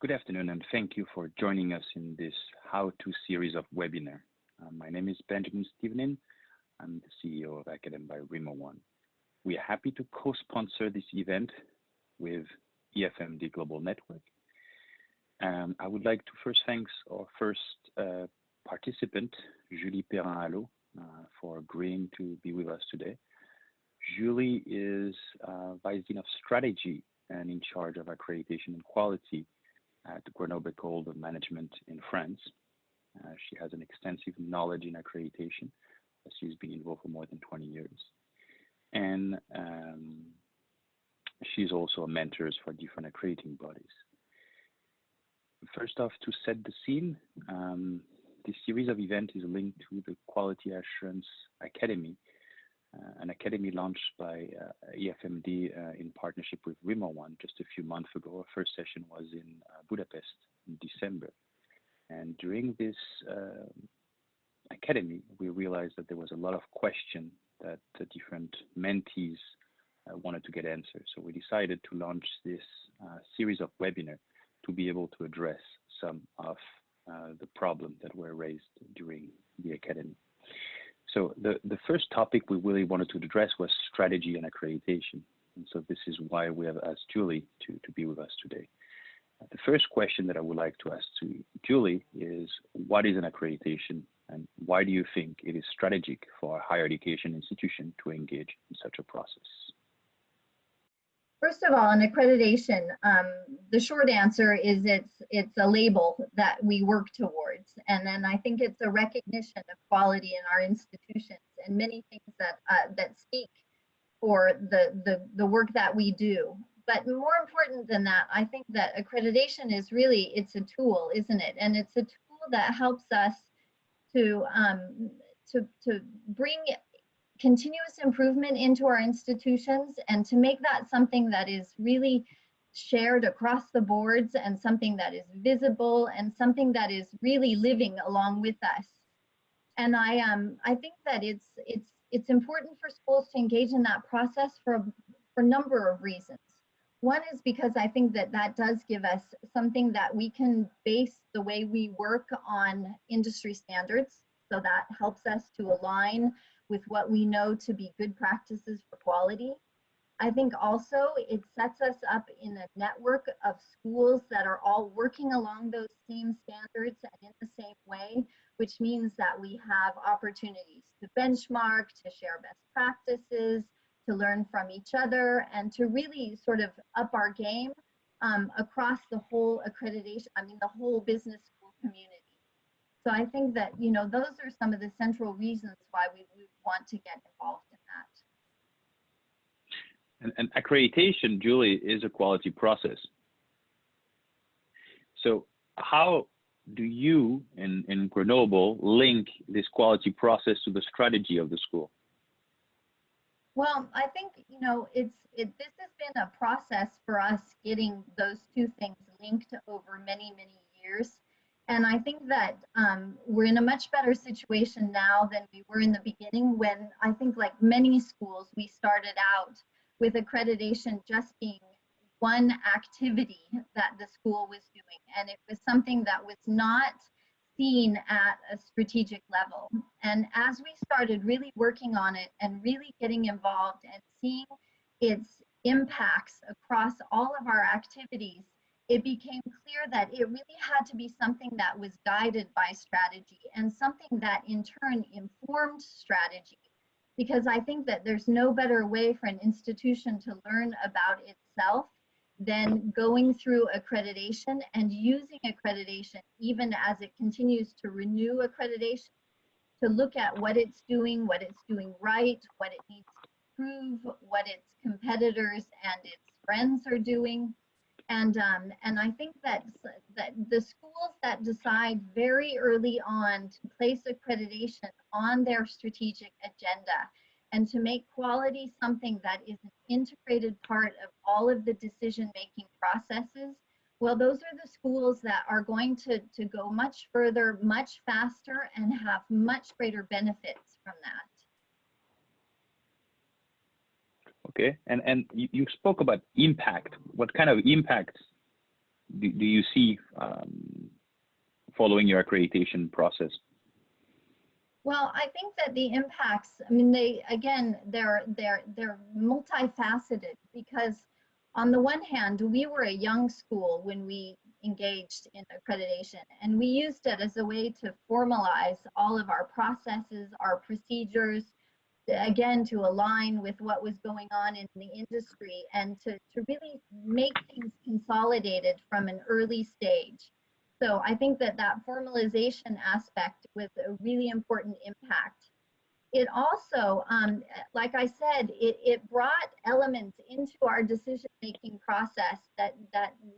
Good afternoon, and thank you for joining us in this how-to series of webinar. My name is Benjamin Stevenin. I'm the CEO of Accreditation by Remo1. We are happy to co-sponsor this event with EFMD Global Network. I would like to first thank our first participant, Julie Perrin-Halot, for agreeing to be with us today. Julie is Vice Dean of Strategy and in charge of accreditation and quality at Grenoble École de Management in France. She has an extensive knowledge in accreditation, as she's been involved for more than 20 years. And she's also a mentor for different accrediting bodies. First off, to set the scene, this series of events is linked to the Quality Assurance Academy, an academy launched by EFMD in partnership with Remo1 just a few months ago. Our first session was in Budapest in December. And during this academy, we realized that there was a lot of questions that the different mentees wanted to get answered. So we decided to launch this series of webinars to be able to address some of the problems that were raised during the academy. So the first topic we really wanted to address was strategy and accreditation. And so this is why we have asked Julie to be with us today. The first question that I would like to ask to Julie is, what is an accreditation and why do you think it is strategic for a higher education institution to engage in such a process? First of all, an accreditation, the short answer is it's a label that we work towards. And then I think it's a recognition of quality in our institutions and many things that speak for the work that we do. But more important than that, I think that accreditation is really, it's a tool, isn't it? And it's a tool that helps us to bring continuous improvement into our institutions and to make that something that is really shared across the boards and something that is visible and something that is really living along with us. And I think that it's important for schools to engage in that process for a number of reasons. One is because I think that does give us something that we can base the way we work on industry standards. So that helps us to align with what we know to be good practices for quality. I think also it sets us up in a network of schools that are all working along those same standards and in the same way, which means that we have opportunities to benchmark, to share best practices, to learn from each other, and to really sort of up our game across the whole accreditation, the whole business school community. So I think that, those are some of the central reasons why we want to get involved in that. And accreditation, Julie, is a quality process. So how do you in Grenoble link this quality process to the strategy of the school? Well, I think, this has been a process for us getting those two things linked over many, many years. And I think that we're in a much better situation now than we were in the beginning, when I think, like many schools, we started out with accreditation just being one activity that the school was doing. And it was something that was not seen at a strategic level. And as we started really working on it and really getting involved and seeing its impacts across all of our activities, it became clear that it really had to be something that was guided by strategy and something that in turn informed strategy. Because I think that there's no better way for an institution to learn about itself than going through accreditation and using accreditation, even as it continues to renew accreditation, to look at what it's doing right, what it needs to improve, what its competitors and its friends are doing. And I think that the schools that decide very early on to place accreditation on their strategic agenda and to make quality something that is an integrated part of all of the decision-making processes, well, those are the schools that are going to go much further, much faster, and have much greater benefits from that. Okay, and you spoke about impact. What kind of impact do you see following your accreditation process? Well, I think that the impacts, I mean, they're multifaceted, because on the one hand, we were a young school when we engaged in accreditation, and we used it as a way to formalize all of our processes, our procedures, again, to align with what was going on in the industry, and to really make things consolidated from an early stage. So I think that that formalization aspect was a really important impact. It also, like I said, it brought elements into our decision-making process that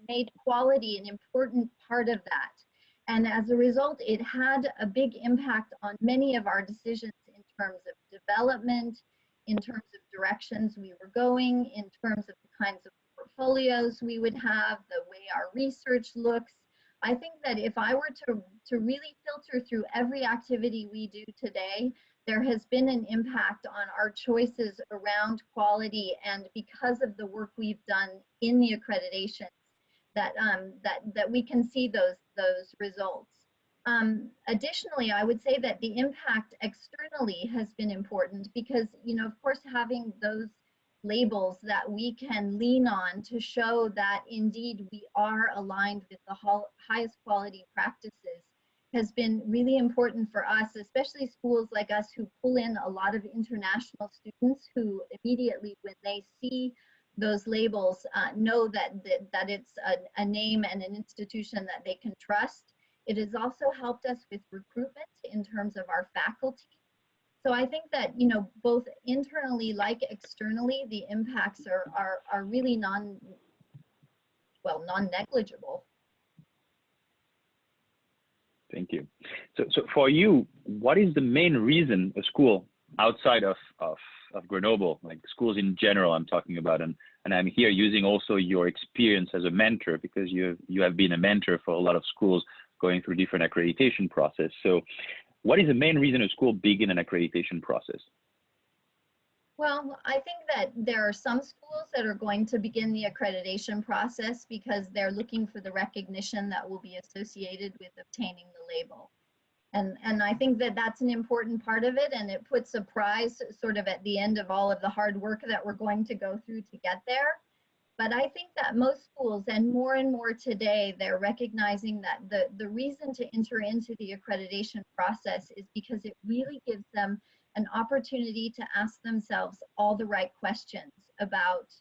made quality an important part of that. And as a result, it had a big impact on many of our decisions in terms of development, in terms of directions we were going, in terms of the kinds of portfolios we would have, the way our research looks. I think that if I were to really filter through every activity we do today, there has been an impact on our choices around quality, and because of the work we've done in the accreditation, that we can see those results. Additionally, I would say that the impact externally has been important, because, of course, having those labels that we can lean on to show that indeed we are aligned with the highest quality practices has been really important for us, especially schools like us who pull in a lot of international students who immediately, when they see those labels, know that it's a name and an institution that they can trust. It has also helped us with recruitment in terms of our faculty. So I think that, both internally like externally, the impacts are really non-negligible. Thank you. So for you, what is the main reason a school outside of Grenoble, like schools in general I'm talking about, and I'm here using also your experience as a mentor, because you have been a mentor for a lot of schools going through different accreditation process. So what is the main reason a school begin an accreditation process? Well, I think that there are some schools that are going to begin the accreditation process because they're looking for the recognition that will be associated with obtaining the label. And I think that that's an important part of it, and it puts a prize sort of at the end of all of the hard work that we're going to go through to get there. But I think that most schools, and more today, they're recognizing that the reason to enter into the accreditation process is because it really gives them an opportunity to ask themselves all the right questions about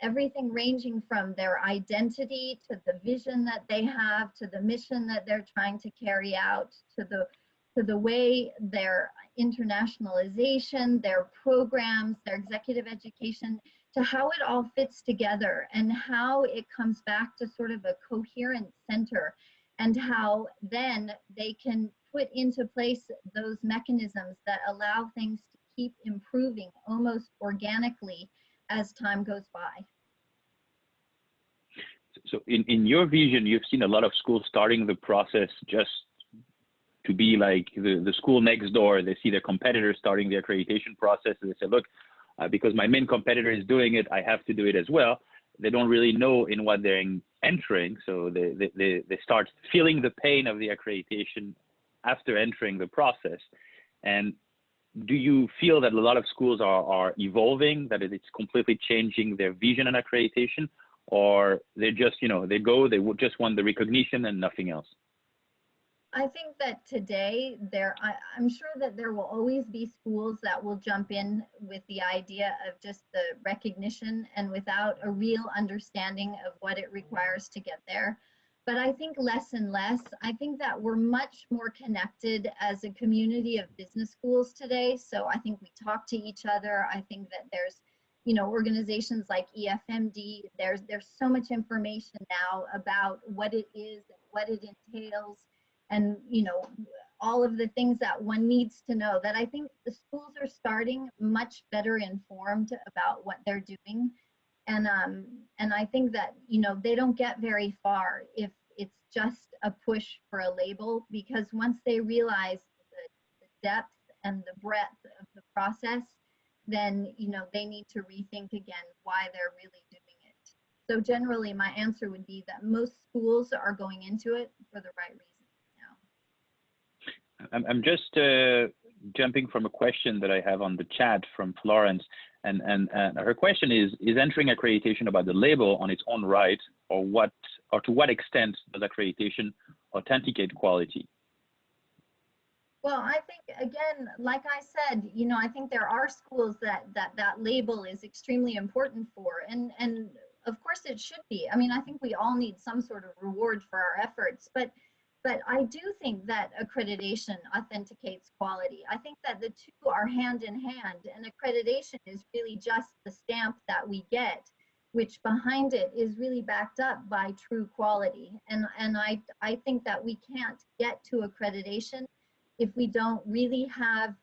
everything ranging from their identity to the vision that they have, to the mission that they're trying to carry out, to the way their internationalization, their programs, their executive education, to how it all fits together and how it comes back to sort of a coherent center, and how then they can put into place those mechanisms that allow things to keep improving almost organically as time goes by. So in your vision, you've seen a lot of schools starting the process just to be like the school next door. They see their competitor starting the accreditation process, and they say, look, because my main competitor is doing it, I have to do it as well. They don't really know in what they're entering, so they start feeling the pain of the accreditation after entering the process. And do you feel that a lot of schools are evolving, that it's completely changing their vision on accreditation, or they just, they just want the recognition and nothing else? I think that today I'm sure that there will always be schools that will jump in with the idea of just the recognition and without a real understanding of what it requires to get there. But I think less and less. I think that we're much more connected as a community of business schools today. So I think we talk to each other. I think that there's, organizations like EFMD. There's so much information now about what it is and what it entails, and all of the things that one needs to know, that I think the schools are starting much better informed about what they're doing. And I think that, they don't get very far if it's just a push for a label, because once they realize the depth and the breadth of the process, then, they need to rethink again why they're really doing it. So generally, my answer would be that most schools are going into it for the right reasons now. I'm just jumping from a question that I have on the chat from Florence, and her question is entering accreditation about the label on its own right, or to what extent does accreditation authenticate quality? Well, I think, again, like I said, you know, I think there are schools that label is extremely important for, and of course it should be. I mean, I think we all need some sort of reward for our efforts, but I do think that accreditation authenticates quality. I think that the two are hand in hand, and accreditation is really just the stamp that we get, which behind it is really backed up by true quality. And I think that we can't get to accreditation if we don't really have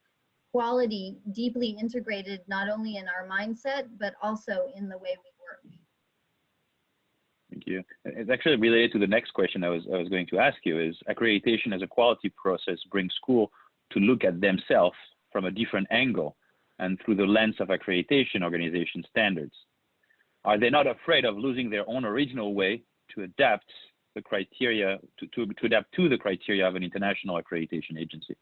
quality deeply integrated, not only in our mindset, but also in the way we work. Thank you. It's actually related to the next question I was going to ask you, is accreditation as a quality process brings school to look at themselves from a different angle and through the lens of accreditation organization standards. Are they not afraid of losing their own original way to adapt the criteria, to adapt to the criteria of an international accreditation agency?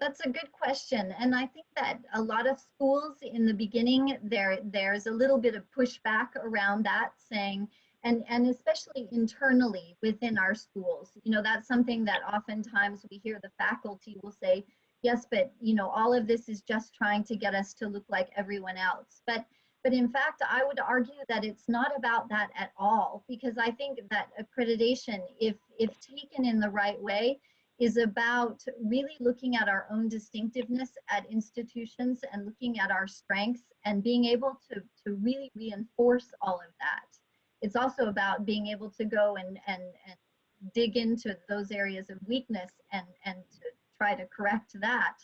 That's a good question, and I think that a lot of schools in the beginning, there's a little bit of pushback around that, saying, and especially internally within our schools, you know, that's something that oftentimes we hear the faculty will say, yes, but you know, all of this is just trying to get us to look like everyone else. But in fact, I would argue that it's not about that at all, because I think that accreditation, if taken in the right way, is about really looking at our own distinctiveness at institutions and looking at our strengths and being able to really reinforce all of that. It's also about being able to go and dig into those areas of weakness and to try to correct that.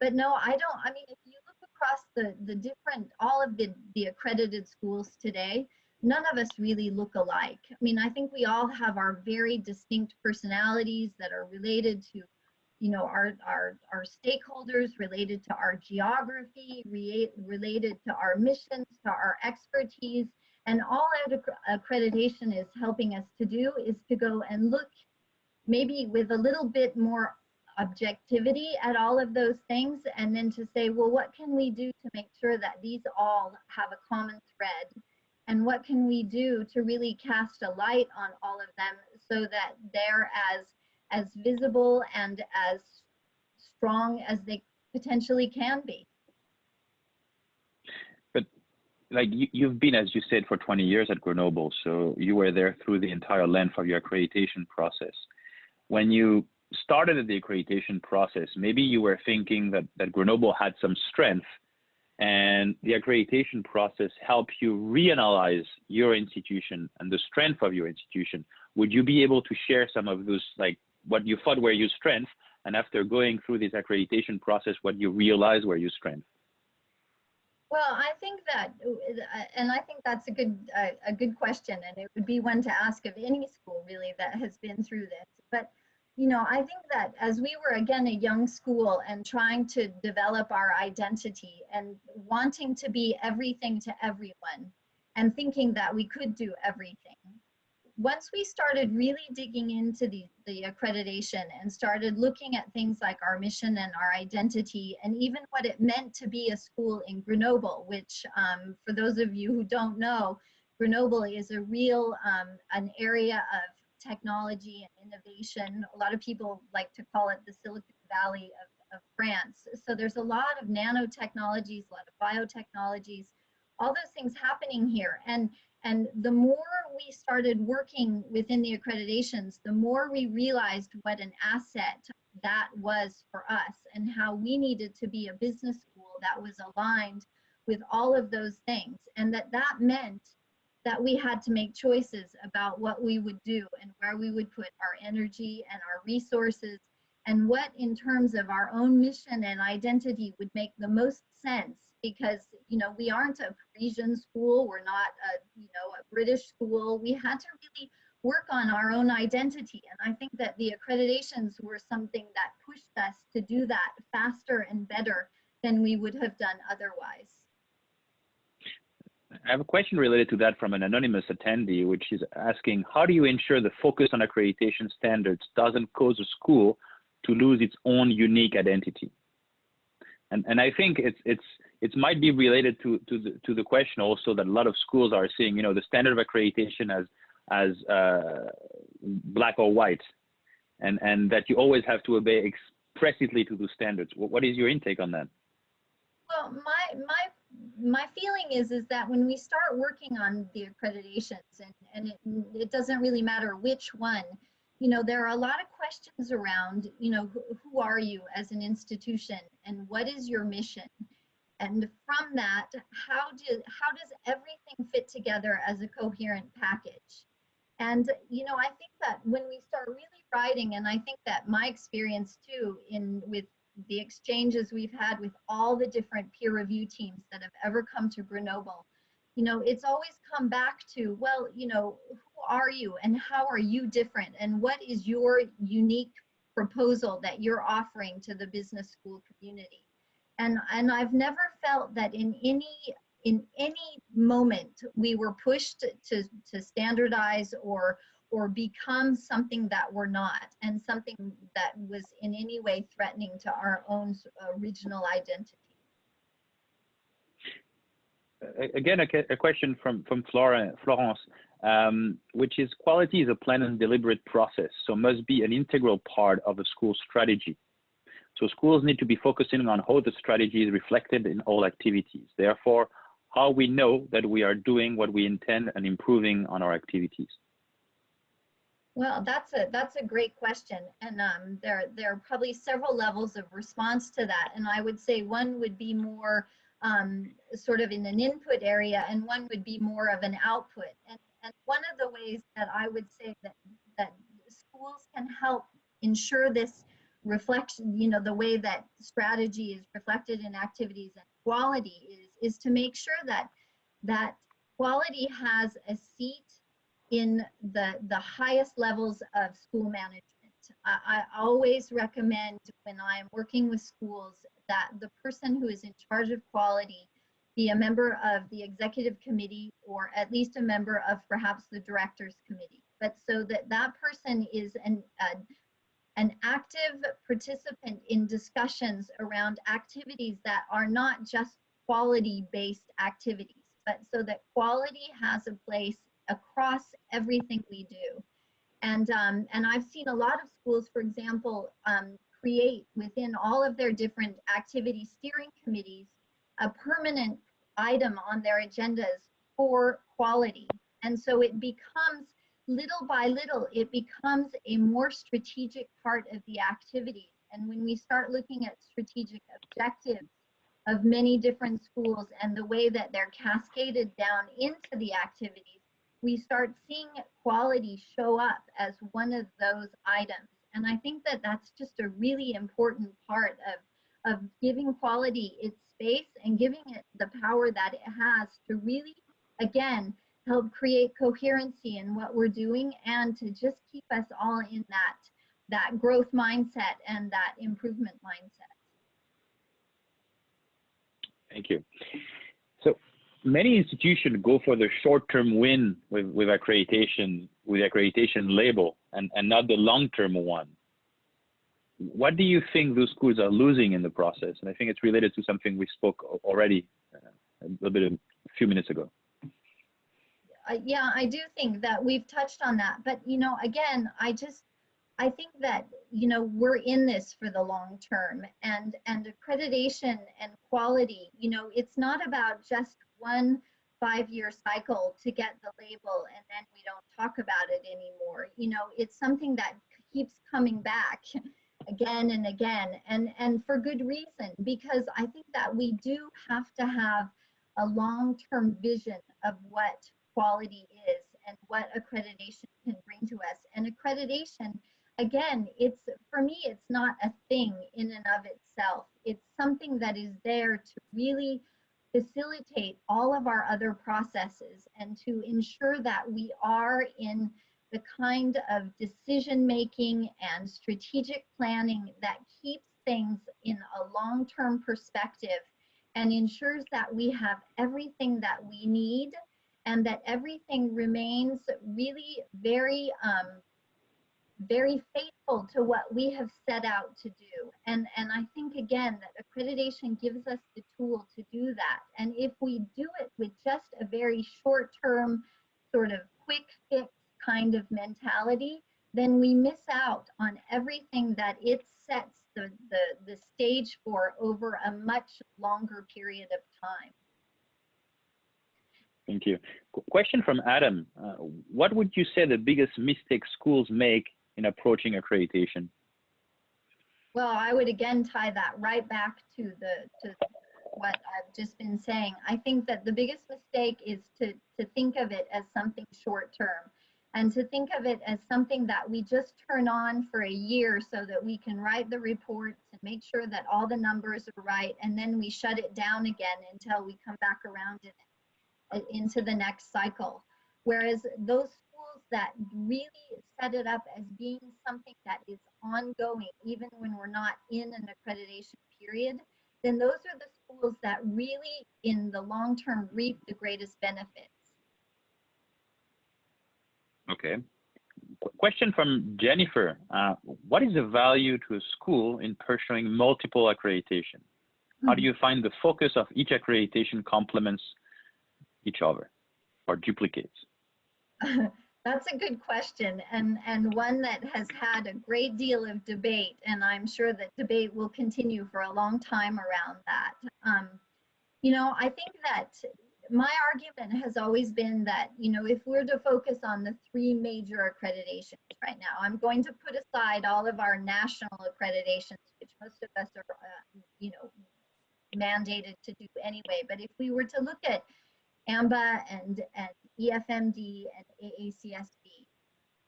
But no, I mean, if you look across the different, all of the accredited schools today, none of us really look alike. I mean, I think we all have our very distinct personalities that are related to, you know, our stakeholders, related to our geography, related to our missions, to our expertise. And all that accreditation is helping us to do is to go and look maybe with a little bit more objectivity at all of those things, and then to say, well, what can we do to make sure that these all have a common thread? And what can we do to really cast a light on all of them so that they're as visible and as strong as they potentially can be? But like you've been, as you said, for 20 years at Grenoble, so you were there through the entire length of your accreditation process. When you started the accreditation process, maybe you were thinking that Grenoble had some strength, and the accreditation process helped you reanalyze your institution and the strength of your institution. Would you be able to share some of those, like what you thought were your strengths, and after going through this accreditation process, what you realized were your strengths? Well, I think that, and I think that's a good question, and it would be one to ask of any school really that has been through this. But you know, I think that as we were, again, a young school and trying to develop our identity and wanting to be everything to everyone and thinking that we could do everything, once we started really digging into the accreditation and started looking at things like our mission and our identity and even what it meant to be a school in Grenoble, which for those of you who don't know, Grenoble is a real, an area of technology and innovation. A lot of people like to call it the Silicon Valley of France. So there's a lot of nanotechnologies, a lot of biotechnologies, all those things happening here. And the more we started working within the accreditations, the more we realized what an asset that was for us and how we needed to be a business school that was aligned with all of those things. And that meant that we had to make choices about what we would do and where we would put our energy and our resources, and what in terms of our own mission and identity would make the most sense, because you know, we aren't a Parisian school, we're not a British school. We had to really work on our own identity, and I think that the accreditations were something that pushed us to do that faster and better than we would have done otherwise. I have a question related to that from an anonymous attendee, which is asking, how do you ensure the focus on accreditation standards doesn't cause a school to lose its own unique identity? And I think it might be related to the question also that a lot of schools are seeing, you know, the standard of accreditation as black or white, and that you always have to obey expressly to those standards. What is your intake on that? Well, my feeling is that when we start working on the accreditations, and it doesn't really matter which one, you know, there are a lot of questions around, you know, who are you as an institution and what is your mission? And from that, how does everything fit together as a coherent package? And, you know, I think that when we start really writing, and I think that my experience too with the exchanges we've had with all the different peer review teams that have ever come to Grenoble, you know, it's always come back to, well, you know, who are you and how are you different and what is your unique proposal that you're offering to the business school community? And I've never felt that in any moment we were pushed to standardize or become something that we're not, and something that was in any way threatening to our own original identity. Again, a question from Florence, which is, quality is a planned and deliberate process, so must be an integral part of a school strategy. So schools need to be focusing on how the strategy is reflected in all activities. Therefore, how we know that we are doing what we intend and improving on our activities. Well, that's a great question, and there are probably several levels of response to that. And I would say one would be more sort of in an input area, and one would be more of an output. And one of the ways that I would say that schools can help ensure this reflection, you know, the way that strategy is reflected in activities and quality is to make sure that quality has a seat in the highest levels of school management. I always recommend, when I'm working with schools, that the person who is in charge of quality be a member of the executive committee, or at least a member of perhaps the director's committee, but so that that person is an active participant in discussions around activities that are not just quality-based activities, but so that quality has a place across everything we do. And I've seen a lot of schools, for example, create within all of their different activity steering committees a permanent item on their agendas for quality. And so it becomes, little by little, it becomes a more strategic part of the activities. And when we start looking at strategic objectives of many different schools and the way that they're cascaded down into the activities, we start seeing quality show up as one of those items. And I think that that's just a really important part of giving quality its space and giving it the power that it has to really, again, help create coherency in what we're doing, and to just keep us all in that growth mindset and that improvement mindset. Thank you. So many institutions go for the short-term win with accreditation, with the accreditation label, and not the long-term one. What do you think those schools are losing in the process? And I think it's related to something we spoke already a few minutes ago. Yeah, I do think that we've touched on that, but you know, again, I think that, you know, we're in this for the long term, and accreditation and quality, you know, it's not about just one 5-year cycle to get the label and then we don't talk about it anymore. You know, it's something that keeps coming back again and again, and for good reason, because I think that we do have to have a long-term vision of what quality is and what accreditation can bring to us. And accreditation, again, for me, it's not a thing in and of itself. It's something that is there to really facilitate all of our other processes and to ensure that we are in the kind of decision making and strategic planning that keeps things in a long-term perspective and ensures that we have everything that we need and that everything remains really very faithful to what we have set out to do. And I think, again, that accreditation gives us the tool to do that. And if we do it with just a very short-term, sort of quick fix kind of mentality, then we miss out on everything that it sets the stage for over a much longer period of time. Thank you. Question from Adam. What would you say the biggest mistake schools make in approaching accreditation? Well, I would again tie that right back to what I've just been saying. I think that the biggest mistake is to think of it as something short term, and to think of it as something that we just turn on for a year so that we can write the reports and make sure that all the numbers are right, and then we shut it down again until we come back around into the next cycle. Whereas those schools that really set it up as being something that is ongoing, even when we're not in an accreditation period, then those are the schools that really, in the long term, reap the greatest benefits. Okay. Question from Jennifer. What is the value to a school in pursuing multiple accreditation? How do you find the focus of each accreditation complements each other or duplicates? That's a good question, and one that has had a great deal of debate, and I'm sure that debate will continue for a long time around that. You know, I think that my argument has always been that, you know, if we're to focus on the three major accreditations right now, I'm going to put aside all of our national accreditations, which most of us are, you know, mandated to do anyway. But if we were to look at AMBA and EFMD and AACSB,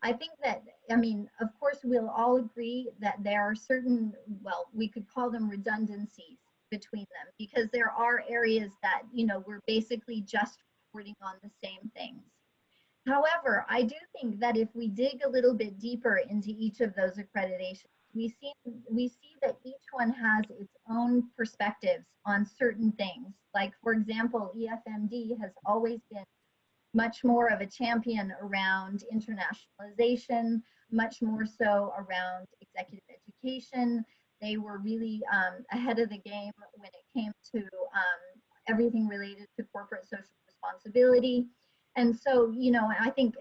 I think that, I mean, of course, we'll all agree that there are certain, well, we could call them redundancies between them, because there are areas that, you know, we're basically just reporting on the same things. However, I do think that if we dig a little bit deeper into each of those accreditations, we see that each one has its own perspectives on certain things. Like, for example, EFMD has always been much more of a champion around internationalization, much more so around executive education. They were really ahead of the game when it came to everything related to corporate social responsibility. And so, you know, I think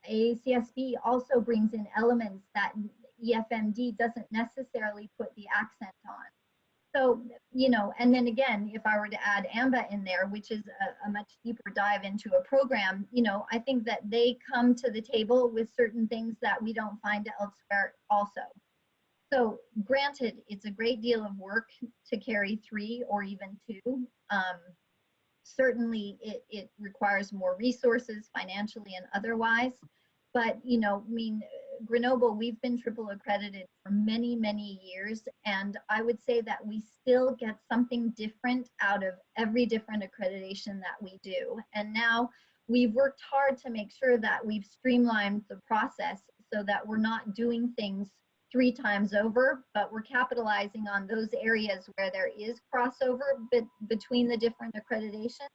AACSB also brings in elements that EFMD doesn't necessarily put the accent on. So, you know, and then again, if I were to add AMBA in there, which is a much deeper dive into a program, you know, I think that they come to the table with certain things that we don't find elsewhere also. So granted, it's a great deal of work to carry 3 or even 2. Certainly it requires more resources financially and otherwise. But, you know, I mean, Grenoble, we've been triple accredited for many, many years. And I would say that we still get something different out of every different accreditation that we do. And now we've worked hard to make sure that we've streamlined the process so that we're not doing things 3 times over, but we're capitalizing on those areas where there is crossover between the different accreditations,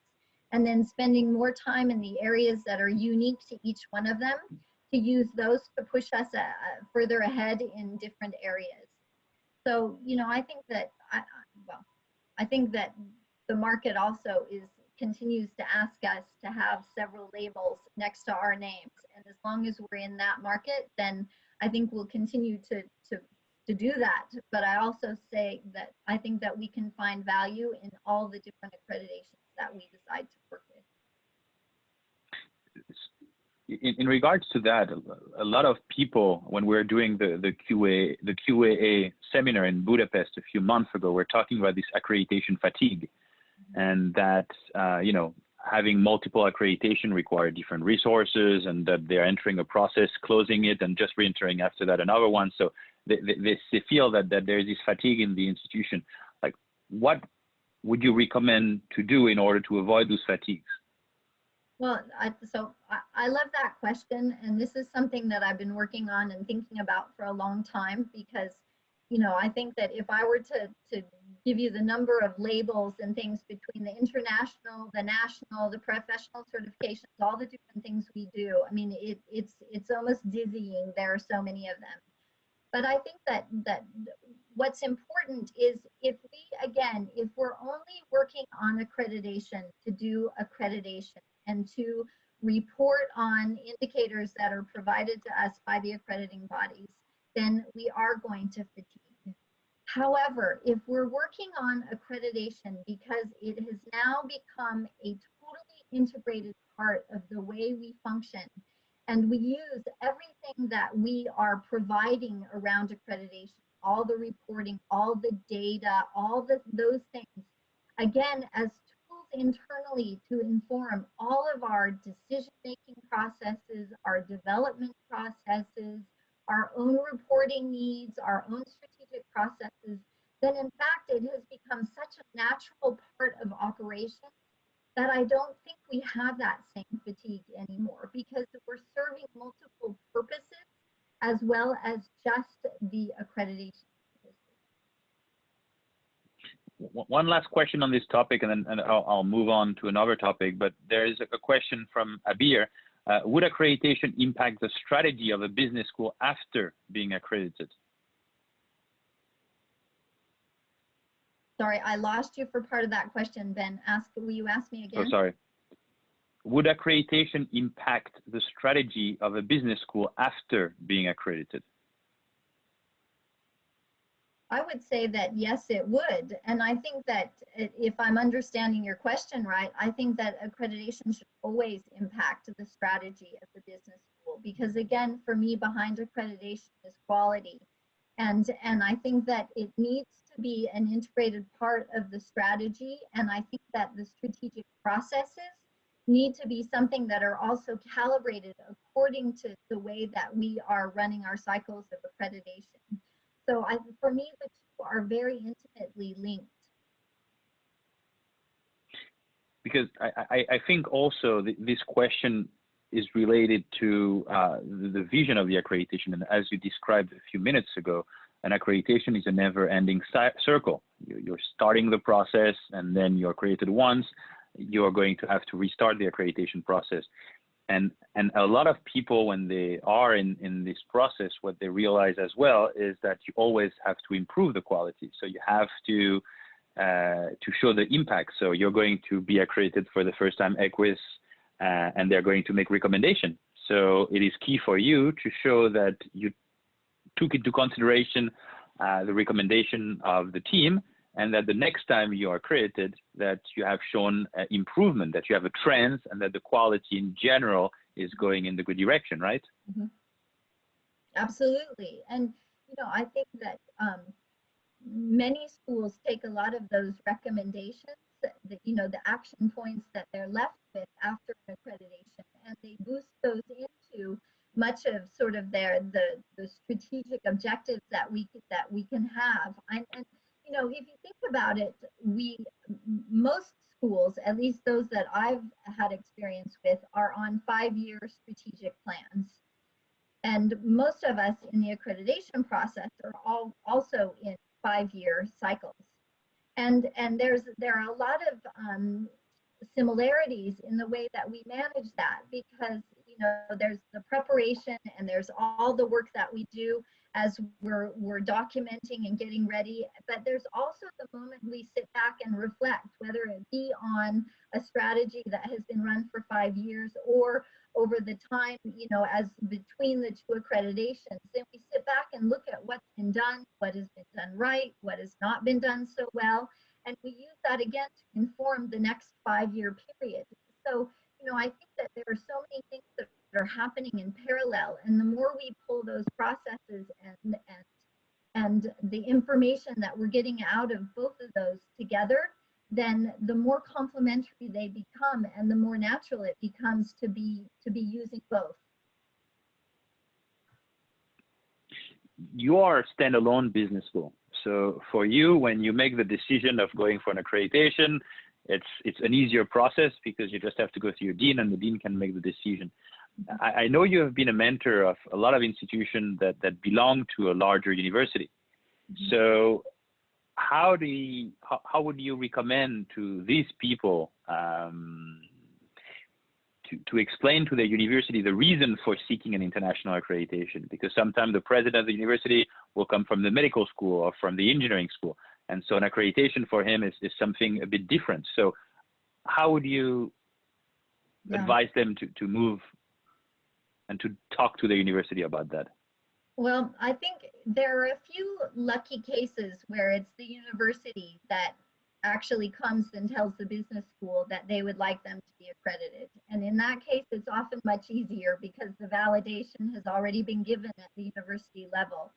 and then spending more time in the areas that are unique to each one of them to use those to push us further ahead in different areas. So, you know, I think that, I think that the market also continues to ask us to have several labels next to our names. And as long as we're in that market, then I think we'll continue to do that. But I also say that I think that we can find value in all the different accreditations that we decide to work with. In regards to that, a lot of people, when we're doing the QAA seminar in Budapest a few months ago, we're talking about this accreditation fatigue, and that you know, having multiple accreditation require different resources, and that they're entering a process, closing it, and just re-entering after that another one. So they feel that there's this fatigue in the institution. Like, what would you recommend to do in order to avoid those fatigues? Well, I love that question, and this is something that I've been working on and thinking about for a long time, because, you know, I think that if I were to give you the number of labels and things between the international, the national, the professional certifications, all the different things we do. I mean, it's almost dizzying. There are so many of them. But I think that what's important is if we're only working on accreditation to do accreditation and to report on indicators that are provided to us by the accrediting bodies, then we are going to fatigue. However, if we're working on accreditation because it has now become a totally integrated part of the way we function, and we use everything that we are providing around accreditation, all the reporting, all the data, those things, again, as tools internally to inform all of our decision-making processes, our development processes, our own reporting needs, our own strategic processes, then in fact it has become such a natural part of operations that I don't think we have that same fatigue anymore, because we're serving multiple purposes as well as just the accreditation. One last question on this topic, and then I'll move on to another topic, but there is a question from Abir. Would accreditation impact the strategy of a business school after being accredited? Sorry, I lost you for part of that question, Ben. Will you ask me again? Oh, sorry. Would accreditation impact the strategy of a business school after being accredited? I would say that yes, it would. And I think that if I'm understanding your question right, I think that accreditation should always impact the strategy of the business school, because again, for me, behind accreditation is quality. And I think that it needs to be an integrated part of the strategy. And I think that the strategic processes need to be something that are also calibrated according to the way that we are running our cycles of accreditation. So for me, the two are very intimately linked. Because I think also this question is related to the vision of the accreditation. And as you described a few minutes ago, an accreditation is a never-ending circle. You're starting the process, and then you're accredited once. You're going to have to restart the accreditation process. And a lot of people, when they are in this process, what they realize as well is that you always have to improve the quality. So you have to show the impact. So you're going to be accredited for the first time EQUIS, and they're going to make recommendation. So it is key for you to show that you took into consideration the recommendation of the team, and that the next time you are accredited, that you have shown improvement, that you have a trend, and that the quality in general is going in the good direction, right? Mm-hmm. Absolutely. And, I think that many schools take a lot of those recommendations, the action points that they're left with after accreditation, and they boost those into much of sort of the strategic objectives that we can have. And if you think about it, most schools, at least those that I've had experience with, are on 5-year strategic plans. And most of us in the accreditation process are also in 5-year cycles. And there are a lot of similarities in the way that we manage that, because there's the preparation and there's all the work that we do as we're documenting and getting ready, but there's also the moment we sit back and reflect, whether it be on a strategy that has been run for 5 years or over the time, as between the two accreditations. Then we sit back and look at what's been done, what has been done right, what has not been done so well, and we use that again to inform the next 5-year period. So, I think that there are so many things that are happening in parallel, and the more we pull those processes and the information that we're getting out of both of those together, then the more complementary they become, and the more natural it becomes to be using both. You are a standalone business school. So for you, when you make the decision of going for an accreditation, it's an easier process because you just have to go to your dean, and the dean can make the decision. I know you have been a mentor of a lot of institutions that belong to a larger university. Mm-hmm. So how would you recommend to these people to explain to the university the reason for seeking an international accreditation? Because sometimes the president of the university will come from the medical school or from the engineering school, and so an accreditation for him is something a bit different. So how would you advise them to move and to talk to the university about that? Well, I think there are a few lucky cases where it's the university that actually comes and tells the business school that they would like them to be accredited. And in that case, it's often much easier because the validation has already been given at the university level.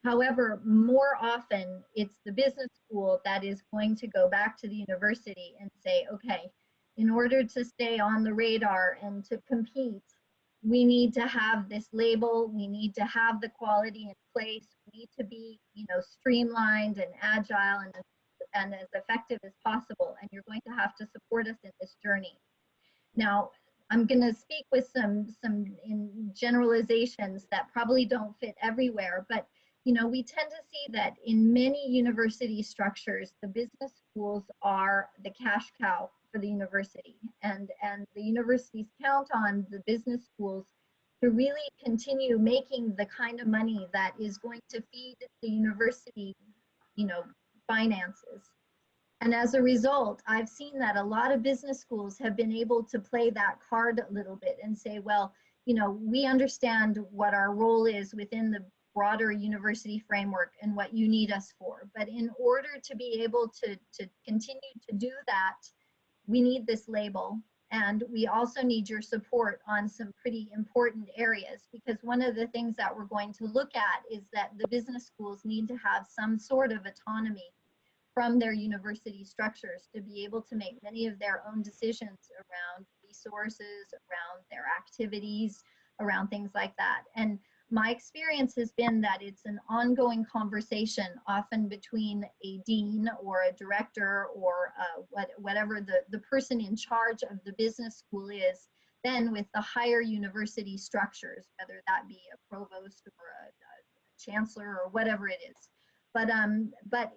However, more often, it's the business school that is going to go back to the university and say, okay, in order to stay on the radar and to compete, we need to have this label, we need to have the quality in place, we need to be, streamlined and agile and as effective as possible, and you're going to have to support us in this journey. Now, I'm going to speak with some in generalizations that probably don't fit everywhere, but we tend to see that in many university structures, the business schools are the cash cow for the university, and the universities count on the business schools to really continue making the kind of money that is going to feed the university, finances. And as a result, I've seen that a lot of business schools have been able to play that card a little bit and say, well, we understand what our role is within the broader university framework and what you need us for. But in order to be able to continue to do that, we need this label, and we also need your support on some pretty important areas, because one of the things that we're going to look at is that the business schools need to have some sort of autonomy from their university structures to be able to make many of their own decisions around resources, around their activities, around things like that. And my experience has been that it's an ongoing conversation, often between a dean or a director or whatever the person in charge of the business school is, then with the higher university structures, whether that be a provost or a chancellor or whatever it is. But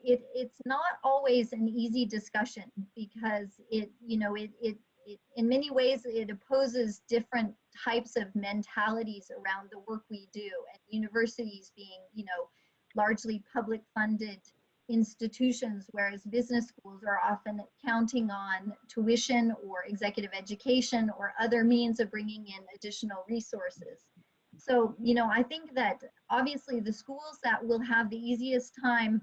it's not always an easy discussion, because it in many ways it opposes different types of mentalities around the work we do, and universities being largely public funded institutions, whereas business schools are often counting on tuition or executive education or other means of bringing in additional resources. So, I think that obviously the schools that will have the easiest time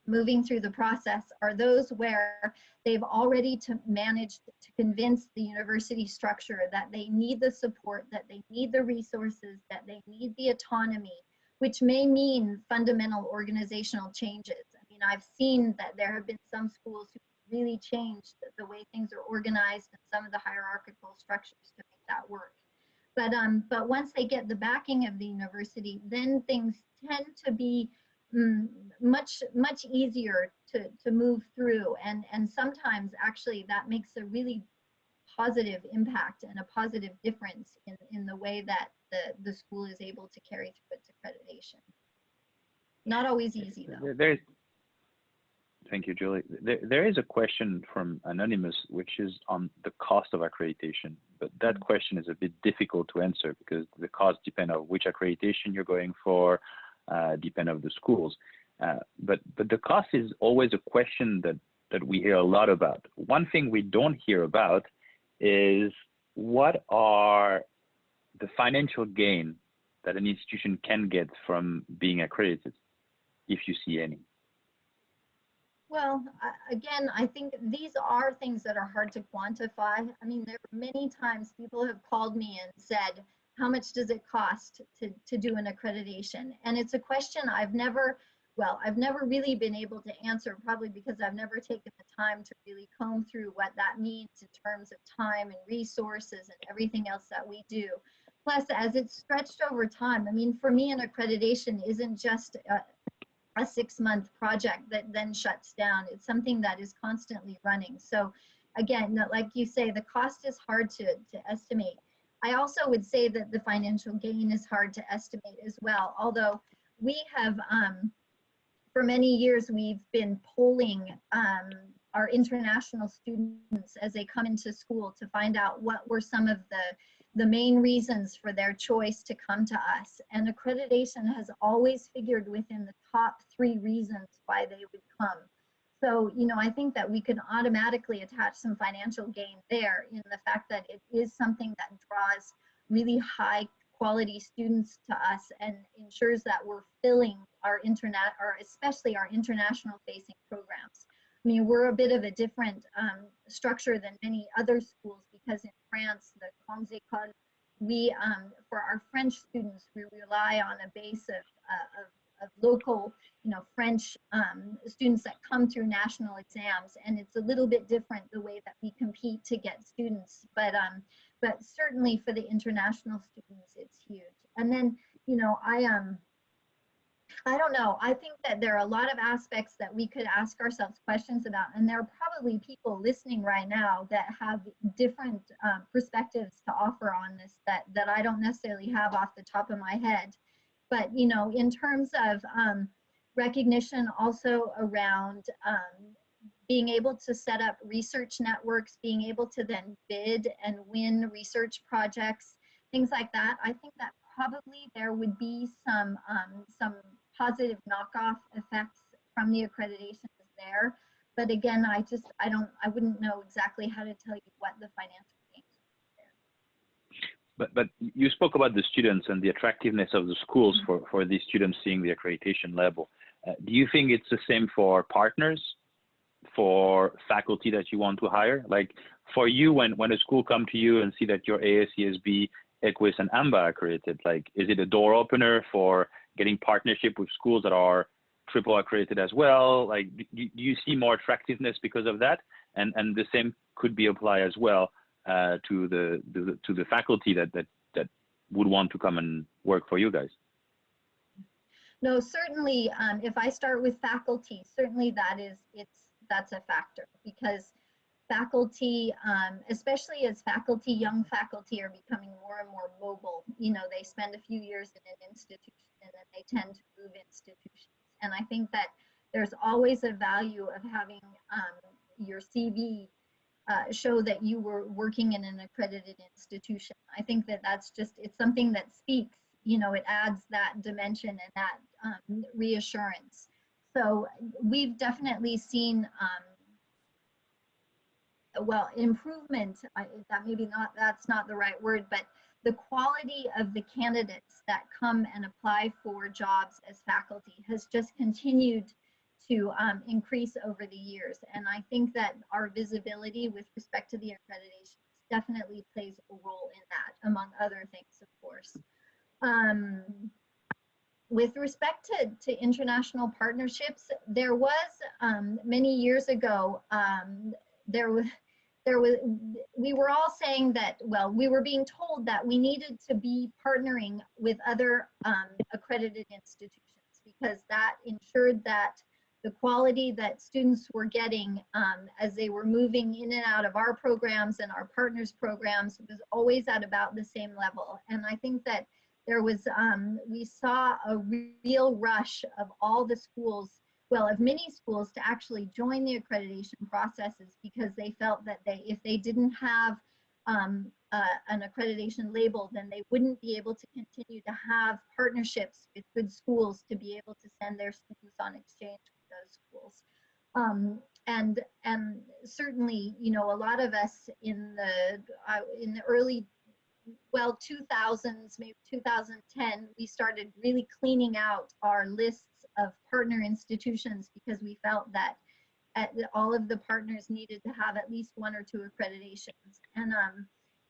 moving through the process are those where they've already managed to convince the university structure that they need the support, that they need the resources, that they need the autonomy, which may mean fundamental organizational changes. I mean, I've seen that there have been some schools who really changed the way things are organized and some of the hierarchical structures to make that work. But once they get the backing of the university, then things tend to be much easier to move through, and sometimes actually that makes a really positive impact and a positive difference in the way that the school is able to carry through its accreditation. Not always easy though. Thank you, Julie. There is a question from Anonymous, which is on the cost of accreditation, but that question is a bit difficult to answer because the cost depends on which accreditation you're going for, depend on the schools. But the cost is always a question that we hear a lot about. One thing we don't hear about is what are the financial gain that an institution can get from being accredited, if you see any. Well, again, I think these are things that are hard to quantify. I mean, there are many times people have called me and said, how much does it cost to do an accreditation? And it's a question I've never really been able to answer, probably because I've never taken the time to really comb through what that means in terms of time and resources and everything else that we do. Plus, as it's stretched over time, I mean, for me, an accreditation isn't just a 6-month project that then shuts down. It's something that is constantly running. So again, like you say, the cost is hard to estimate. I also would say that the financial gain is hard to estimate as well, although we have for many years, we've been polling our international students as they come into school to find out what were some of the main reasons for their choice to come to us. And accreditation has always figured within the top 3 reasons why they would come. So, you know, I think that we can automatically attach some financial gain there in the fact that it is something that draws really high quality students to us and ensures that we're filling our internet, or especially our international facing programs. I mean, we're a bit of a different structure than many other schools, because in France, the grandes écoles, we, for our French students, we rely on a base of local, you know, French students that come through national exams, and it's a little bit different the way that we compete to get students. But certainly for the international students, it's huge. And then, you know, I don't know. I think that there are a lot of aspects that we could ask ourselves questions about, and there are probably people listening right now that have different perspectives to offer on this that I don't necessarily have off the top of my head. But, you know, in terms of recognition also around being able to set up research networks, being able to then bid and win research projects, things like that, I think that probably there would be some positive knockoff effects from the accreditations there. But again, I wouldn't know exactly how to tell you what the financial gains are there. But you spoke about the students and the attractiveness of the schools for these students seeing the accreditation level. Do you think it's the same for partners, for faculty that you want to hire? Like for you, when a school come to you and see that you're ASCSB, EQUIS, and AMBA accredited, like, is it a door opener for getting partnership with schools that are triple accredited as well? Like, do you see more attractiveness because of that? And the same could be applied as well to the faculty that would want to come and work for you guys. No, certainly, if I start with faculty, certainly that's a factor, because faculty, especially as faculty, young faculty are becoming more and more mobile. You know, they spend a few years in an institution and then they tend to move institutions. And I think that there's always a value of having your CV show that you were working in an accredited institution. I think that that's just, it's something that speaks, you know, it adds that dimension and that reassurance. So we've definitely seen well, improvement, that's not the right word, but the quality of the candidates that come and apply for jobs as faculty has just continued to increase over the years. And I think that our visibility with respect to the accreditation definitely plays a role in that, among other things, of course. With respect to international partnerships, there was many years ago, we were all saying that, well, we were being told that we needed to be partnering with other accredited institutions, because that ensured that the quality that students were getting as they were moving in and out of our programs and our partners' programs was always at about the same level. And I think that there was, we saw a real rush of all the schools, well, of many schools, to actually join the accreditation processes, because they felt that if they didn't have an accreditation label, then they wouldn't be able to continue to have partnerships with good schools to be able to send their students on exchange with those schools. And certainly, you know, a lot of us in the early, well, 2000s, maybe 2010, we started really cleaning out our lists of partner institutions, because we felt that all of the partners needed to have at least 1 or 2 accreditations.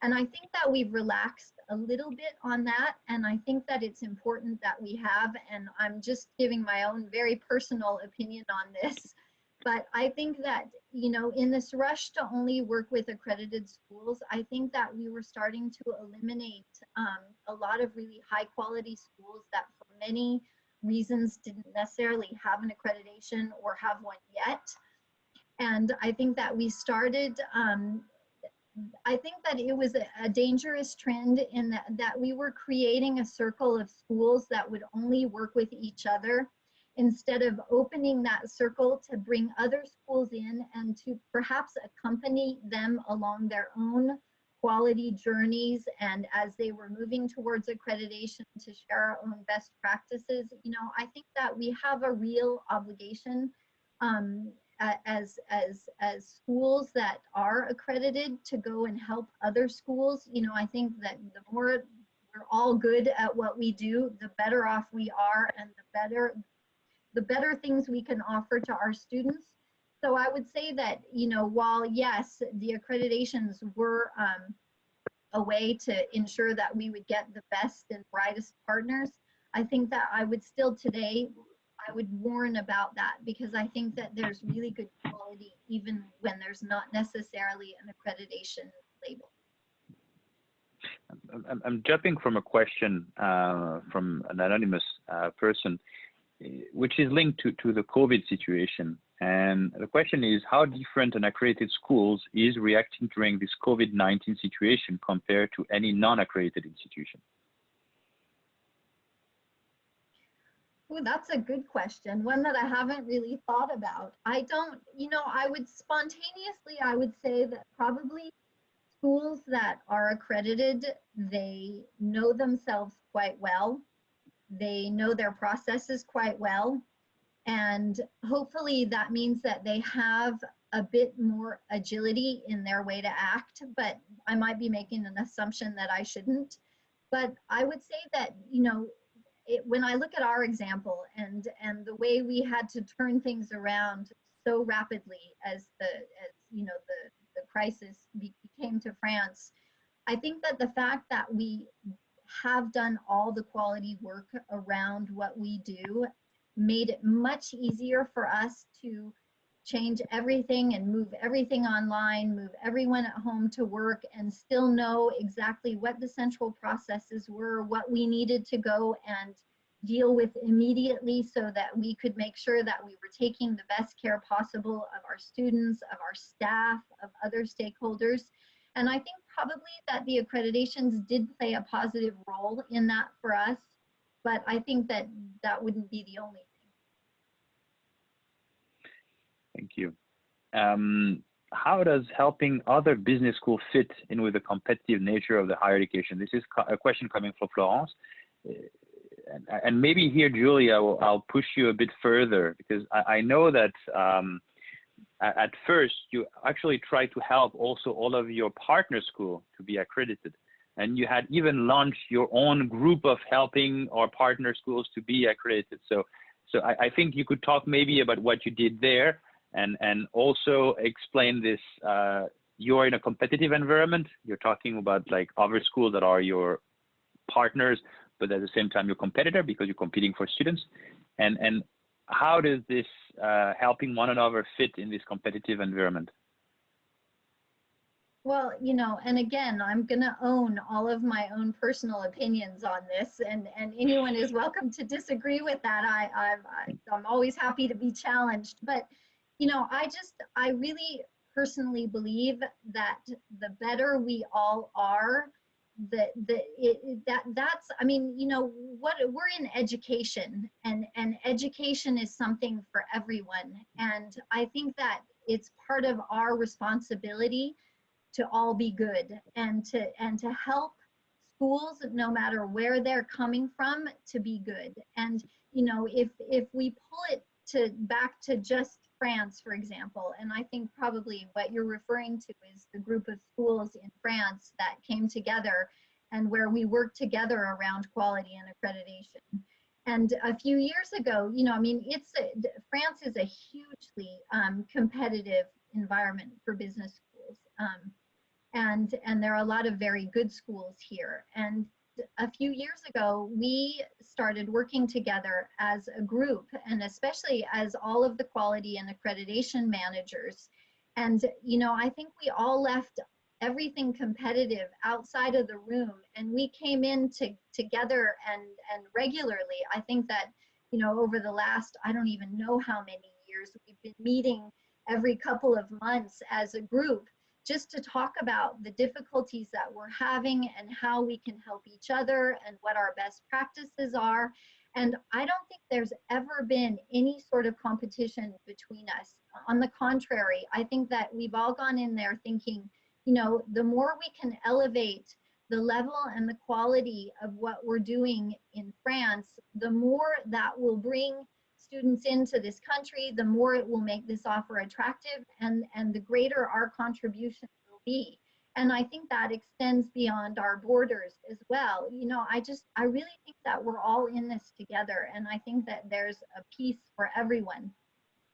And I think that we've relaxed a little bit on that, and I think that it's important that we have, and I'm just giving my own very personal opinion on this, but I think that, you know, in this rush to only work with accredited schools, I think that we were starting to eliminate a lot of really high quality schools that for many reasons didn't necessarily have an accreditation or have one yet. And I think that we started, I think that it was a dangerous trend in that we were creating a circle of schools that would only work with each other. instead of opening that circle to bring other schools in and to perhaps accompany them along their own quality journeys, and as they were moving towards accreditation, to share our own best practices. You know, I think that we have a real obligation as schools that are accredited to go and help other schools. You know, I think that the more we're all good at what we do, the better off we are, and the better things we can offer to our students. So I would say that, you know, while yes, the accreditations were a way to ensure that we would get the best and brightest partners, I think that I would still today, I would warn about that, because I think that there's really good quality even when there's not necessarily an accreditation label. I'm jumping from a question from an anonymous person, which is linked to the COVID situation. And the question is, how different an accredited schools is reacting during this COVID-19 situation compared to any non-accredited institution? Oh, that's a good question. One that I haven't really thought about. I don't, you know, I would spontaneously, I would say that probably schools that are accredited, they know themselves quite well. They know their processes quite well. And hopefully that means that they have a bit more agility in their way to act, but I might be making an assumption that I shouldn't. But I would say that, you know, when I look at our example and the way we had to turn things around so rapidly as you know, the crisis came to France, I think that the fact that we have done all the quality work around what we do made it much easier for us to change everything and move everything online, move everyone at home to work, and still know exactly what the central processes were, what we needed to go and deal with immediately, so that we could make sure that we were taking the best care possible of our students, of our staff, of other stakeholders. And I think probably that the accreditations did play a positive role in that for us, but I think that that wouldn't be the only thing. Thank you. How does helping other business schools fit in with the competitive nature of the higher education? This is a question coming from Florence. And maybe here, Julia, I'll push you a bit further, because I know that at first you actually tried to help also all of your partner schools to be accredited. And you had even launched your own group of helping our partner schools to be accredited. So I think you could talk maybe about what you did there, and also explain this. You're in a competitive environment. You're talking about like other schools that are your partners, but at the same time, your competitor, because you're competing for students. And how does this helping one another fit in this competitive environment? Well, you know, and again, I'm going to own all of my own personal opinions on this, and anyone is welcome to disagree with that. I'm always happy to be challenged. But, you know, I really personally believe that the better we all are, that's, I mean, you know, what we're in education, and education is something for everyone. And I think that it's part of our responsibility to all be good, and to help schools, no matter where they're coming from, to be good. And you know, if we pull it back to just France, for example, and I think probably what you're referring to is the group of schools in France that came together and where we worked together around quality and accreditation. And a few years ago, you know, I mean, France is a hugely competitive environment for business schools. And there are a lot of very good schools here. And a few years ago, we started working together as a group, and especially as all of the quality and accreditation managers. And, you know, I think we all left everything competitive outside of the room, and we came in together and regularly. I think that, you know, over the last, I don't even know how many years, we've been meeting every couple of months as a group, just to talk about the difficulties that we're having and how we can help each other and what our best practices are. And I don't think there's ever been any sort of competition between us. On the contrary, I think that we've all gone in there thinking, you know, the more we can elevate the level and the quality of what we're doing in France, the more that will bring students into this country, the more it will make this offer attractive, and the greater our contribution will be. And I think that extends beyond our borders as well. You know, I really think that we're all in this together, and I think that there's a piece for everyone,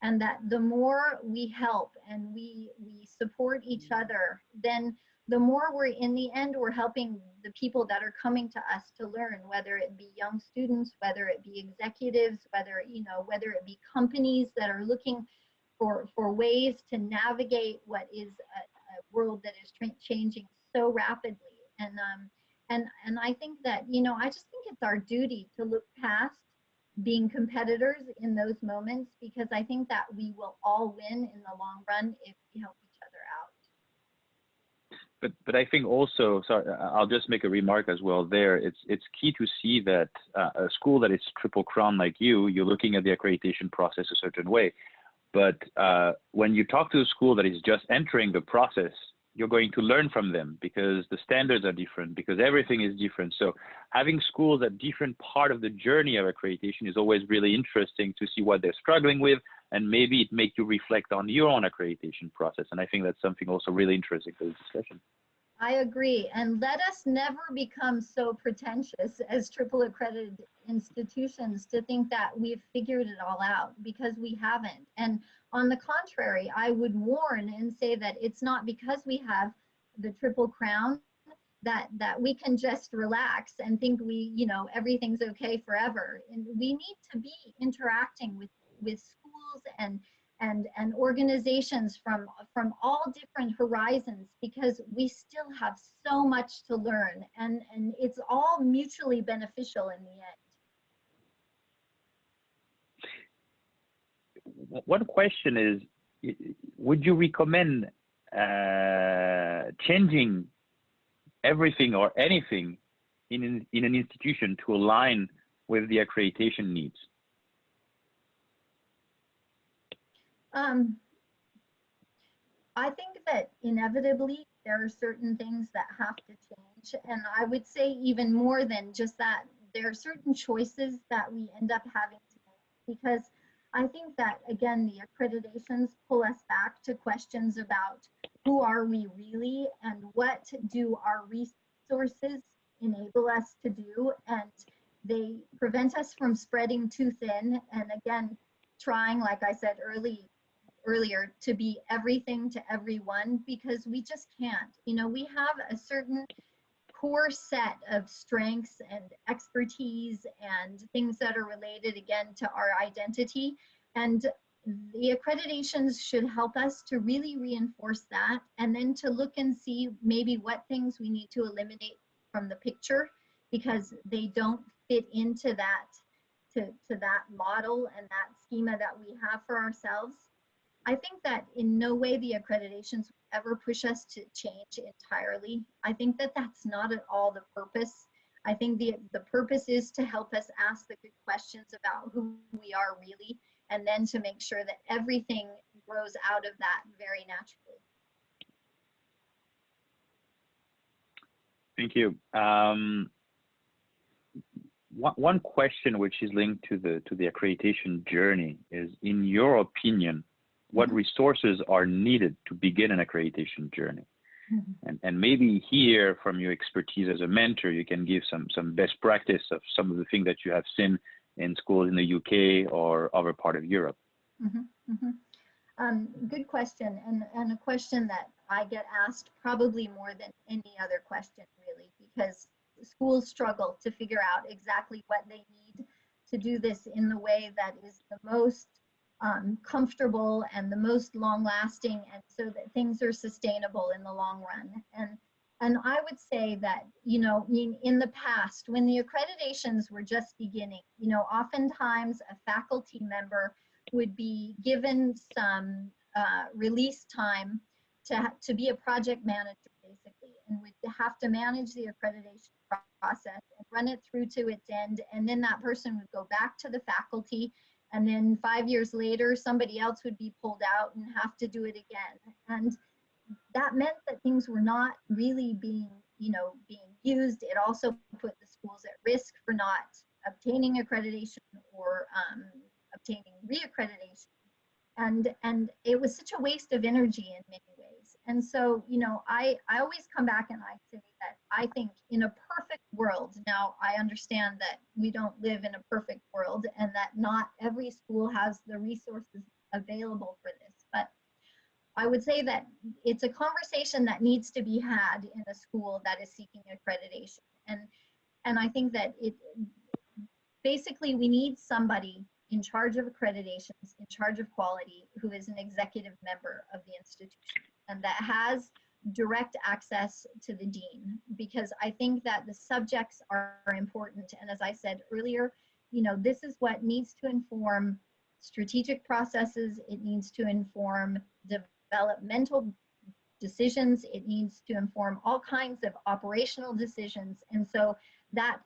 and that the more we help and we support each other, then the more we're, in the end, we're helping the people that are coming to us to learn, whether it be young students, whether it be executives, whether, you know, whether it be companies that are looking for ways to navigate what is a world that is changing so rapidly. And I think that, you know, I just think it's our duty to look past being competitors in those moments, because I think that we will all win in the long run if we help each other out. But I think also, sorry, I'll just make a remark as well there. It's key to see that a school that is Triple Crown like you're looking at the accreditation process a certain way. But when you talk to a school that is just entering the process, you're going to learn from them, because the standards are different, because everything is different. So having schools at different part of the journey of accreditation is always really interesting to see what they're struggling with, and maybe it makes you reflect on your own accreditation process. And I think that's something also really interesting for this discussion. I agree. And let us never become so pretentious as triple accredited institutions to think that we've figured it all out, because we haven't. And on the contrary, I would warn and say that it's not because we have the Triple Crown that we can just relax and think you know, everything's okay forever. And we need to be interacting with schools and organizations from all different horizons, because we still have so much to learn, and it's all mutually beneficial in the end. One question is, would you recommend changing everything or anything in an institution to align with the accreditation needs? I think that inevitably there are certain things that have to change. And I would say even more than just that, there are certain choices that we end up having to make, because I think that, again, the accreditations pull us back to questions about who are we really, and what do our resources enable us to do. And they prevent us from spreading too thin. And again, trying, like I said earlier, to be everything to everyone, because we just can't. You know, we have a certain core set of strengths and expertise and things that are related, again, to our identity. And the accreditations should help us to really reinforce that, and then to look and see maybe what things we need to eliminate from the picture, because they don't fit into that, to that model and that schema that we have for ourselves. I think that in no way the accreditations ever push us to change entirely. I think that that's not at all the purpose. I think the purpose is to help us ask the good questions about who we are really, and then to make sure that everything grows out of that very naturally. Thank you. One question which is linked to the accreditation journey is, in your opinion, what resources are needed to begin an accreditation journey? And maybe here, from your expertise as a mentor, you can give some best practice of some of the things that you have seen in schools in the UK or other part of Europe. Good question, and a question that I get asked probably more than any other question, really, because schools struggle to figure out exactly what they need to do this in the way that is the most comfortable and the most long-lasting, and so that things are sustainable in the long run. And I would say that, you know, in the past, when the accreditations were just beginning, you know, oftentimes a faculty member would be given some release time to be a project manager, basically, and would have to manage the accreditation process and run it through to its end, and then that person would go back to the faculty, and then 5 years later, somebody else would be pulled out and have to do it again. And that meant that things were not really being used. It also put the schools at risk for not obtaining accreditation or obtaining reaccreditation. And it was such a waste of energy in many ways. And so, I always come back and I say that I think in a perfect world, now I understand that we don't live in a perfect world and that not every school has the resources available for this, but I would say that it's a conversation that needs to be had in a school that is seeking accreditation. And I think that basically we need somebody in charge of accreditations, in charge of quality, who is an executive member of the institution and that has direct access to the dean, because I think that the subjects are important. And as I said earlier, this is what needs to inform strategic processes. It needs to inform developmental decisions. It needs to inform all kinds of operational decisions. And so that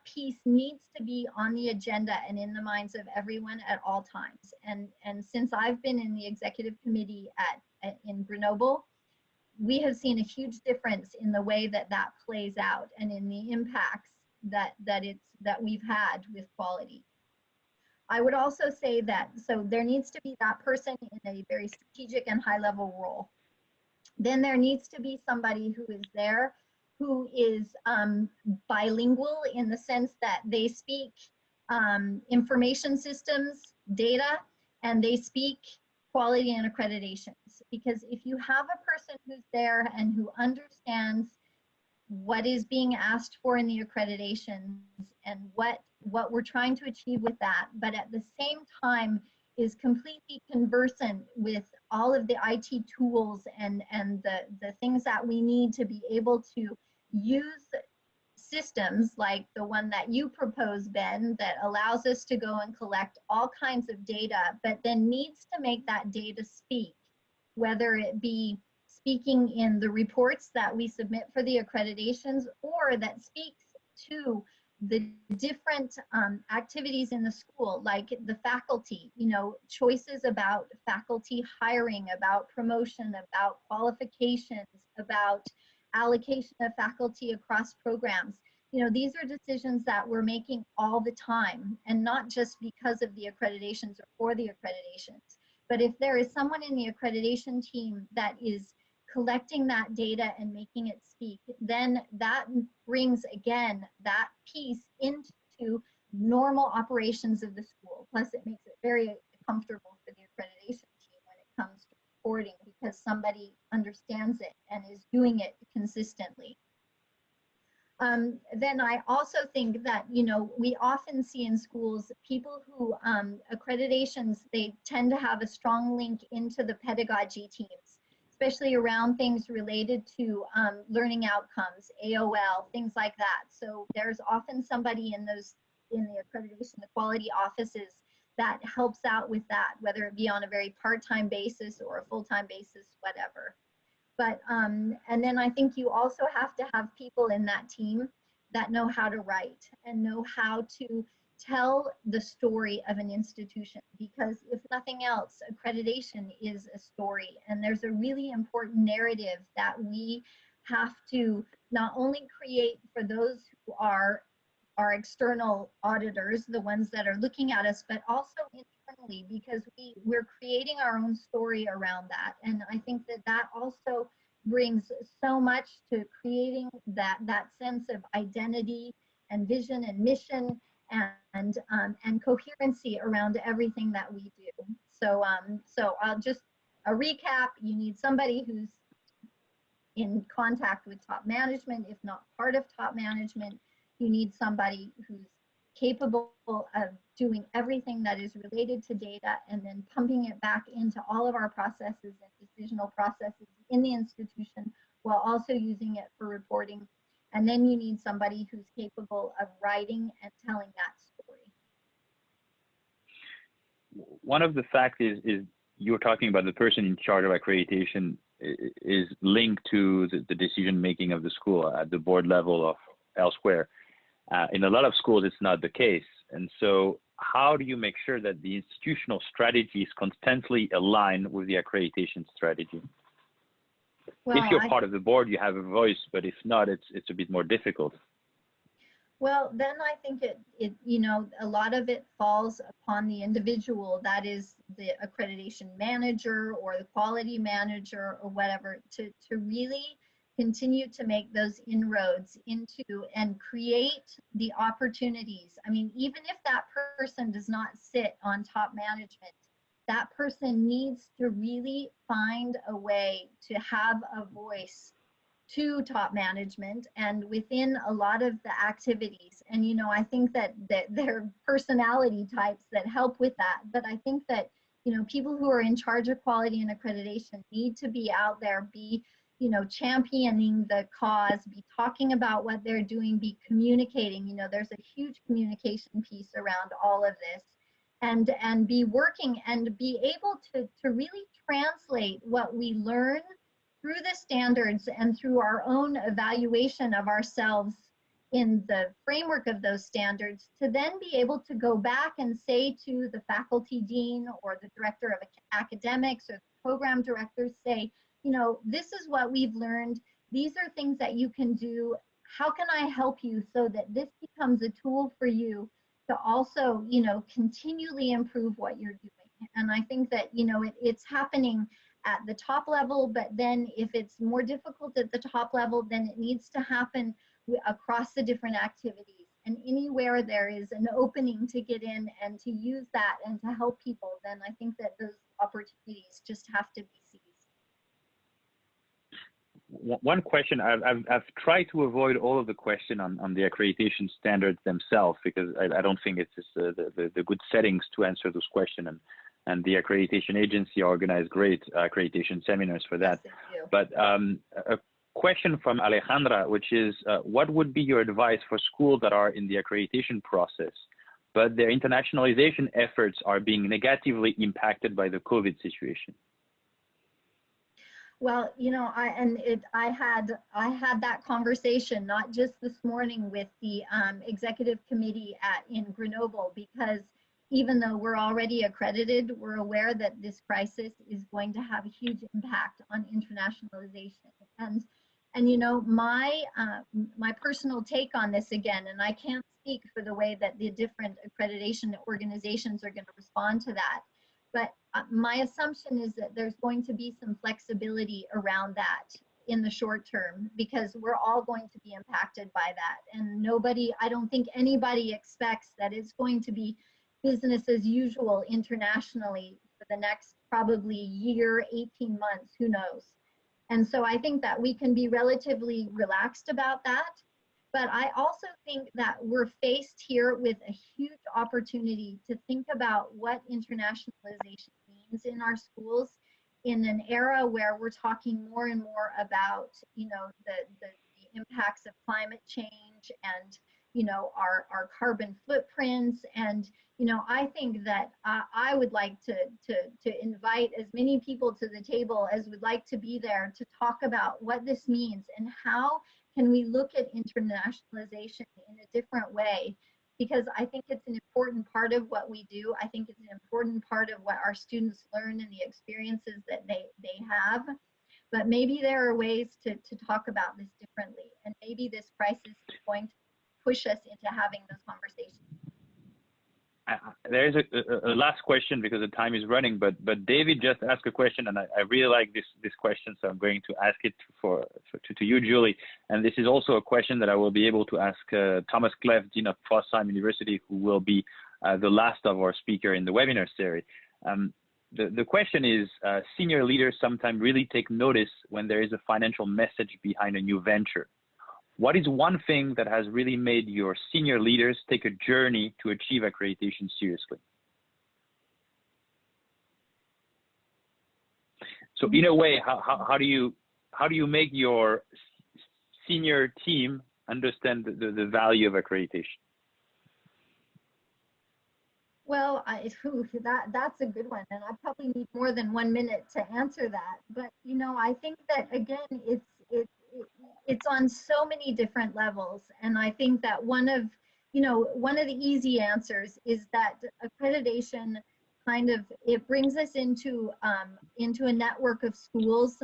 piece needs to be on the agenda and in the minds of everyone at all times. And since I've been in the executive committee in Grenoble, we have seen a huge difference in the way that plays out and in the impacts that we've had with quality. I would also say that, so there needs to be that person in a very strategic and high level role. Then there needs to be somebody who is there who is bilingual in the sense that they speak information systems, data, and they speak quality and accreditations. Because if you have a person who's there and who understands what is being asked for in the accreditations and what we're trying to achieve with that, but at the same time is completely conversant with all of the IT tools and the things that we need to be able to use systems like the one that you propose, Ben, that allows us to go and collect all kinds of data, but then needs to make that data speak, whether it be speaking in the reports that we submit for the accreditations or that speaks to the different activities in the school, like the faculty, choices about faculty hiring, about promotion, about qualifications, about allocation of faculty across programs. These are decisions that we're making all the time, and not just because of the accreditations or for the accreditations. But if there is someone in the accreditation team that is collecting that data and making it speak, then that brings, again, that piece into normal operations of the school. Plus, it makes it very comfortable for the accreditation team when it comes to reporting, because somebody understands it and is doing it consistently. Then I also think that, we often see in schools people who accreditations, they tend to have a strong link into the pedagogy teams, especially around things related to learning outcomes, AOL, things like that. So there's often somebody in the accreditation, the quality offices, that helps out with that, whether it be on a very part-time basis or a full-time basis, whatever. But, and then I think you also have to have people in that team that know how to write and know how to tell the story of an institution, because if nothing else, accreditation is a story, and there's a really important narrative that we have to not only create for those who are our external auditors, the ones that are looking at us, but also internally, because we're creating our own story around that. And I think that also brings so much to creating that sense of identity and vision and mission and coherency around everything that we do. So I'll just a recap. You need somebody who's in contact with top management, if not part of top management. You need somebody who's capable of doing everything that is related to data and then pumping it back into all of our processes and decisional processes in the institution, while also using it for reporting. And then you need somebody who's capable of writing and telling that story. One of the facts is you're talking about the person in charge of accreditation is linked to the decision making of the school at the board level or elsewhere. In a lot of schools, it's not the case. And so how do you make sure that the institutional strategy is constantly aligned with the accreditation strategy? Well, if you're part of the board, you have a voice, but if not, it's a bit more difficult. Well, then I think a lot of it falls upon the individual, that is the accreditation manager or the quality manager or whatever, to really continue to make those inroads into and create the opportunities. I mean, even if that person does not sit on top management, that person needs to really find a way to have a voice to top management and within a lot of the activities. And, I think that there are personality types that help with that. But I think that, people who are in charge of quality and accreditation need to be out there, be, championing the cause, be talking about what they're doing, be communicating. There's a huge communication piece around all of this. And be working and be able to really translate what we learn through the standards and through our own evaluation of ourselves in the framework of those standards, to then be able to go back and say to the faculty dean or the director of academics or the program director, say, this is what we've learned. These are things that you can do. How can I help you so that this becomes a tool for you to also, continually improve what you're doing? And I think that, it's happening at the top level, but then if it's more difficult at the top level, then it needs to happen across the different activities. And anywhere there is an opening to get in and to use that and to help people, then I think that those opportunities just have to be seized. One question, I've tried to avoid all of the question on the accreditation standards themselves, because I don't think it's just the good settings to answer those questions. And the accreditation agency organized great accreditation seminars for that. Yes, but a question from Alejandra, which is, what would be your advice for schools that are in the accreditation process, but their internationalization efforts are being negatively impacted by the COVID situation? Well, I had that conversation not just this morning with the executive committee in Grenoble, because even though we're already accredited, we're aware that this crisis is going to have a huge impact on internationalization. And my personal take on this, again, and I can't speak for the way that the different accreditation organizations are going to respond to that, but my assumption is that there's going to be some flexibility around that in the short term, because we're all going to be impacted by that. And I don't think anybody expects that it's going to be business as usual internationally for the next probably year, 18 months, who knows. And so I think that we can be relatively relaxed about that. But I also think that we're faced here with a huge opportunity to think about what internationalization means in our schools in an era where we're talking more and more about, the impacts of climate change and, our carbon footprints. And, I think that I would like to invite as many people to the table as would like to be there to talk about what this means and how can we look at internationalization in a different way, because I think it's an important part of what we do. I think it's an important part of what our students learn and the experiences that they have. But maybe there are ways to talk about this differently. And maybe this crisis is going to push us into having those conversations. There is a last question because the time is running, but David just asked a question, and I really like this question, so I'm going to ask it to you, Julie. And this is also a question that I will be able to ask Thomas Clef, Dean of Fosheim University, who will be the last of our speaker in the webinar series. The question is, senior leaders sometimes really take notice when there is a financial message behind a new venture. What is one thing that has really made your senior leaders take a journey to achieve accreditation seriously? So in a way, how do you make your senior team understand the value of accreditation? Well, that's a good one, and I probably need more than 1 minute to answer that. But I think that again, it's on so many different levels. And I think that one of the easy answers is that accreditation it brings us into a network of schools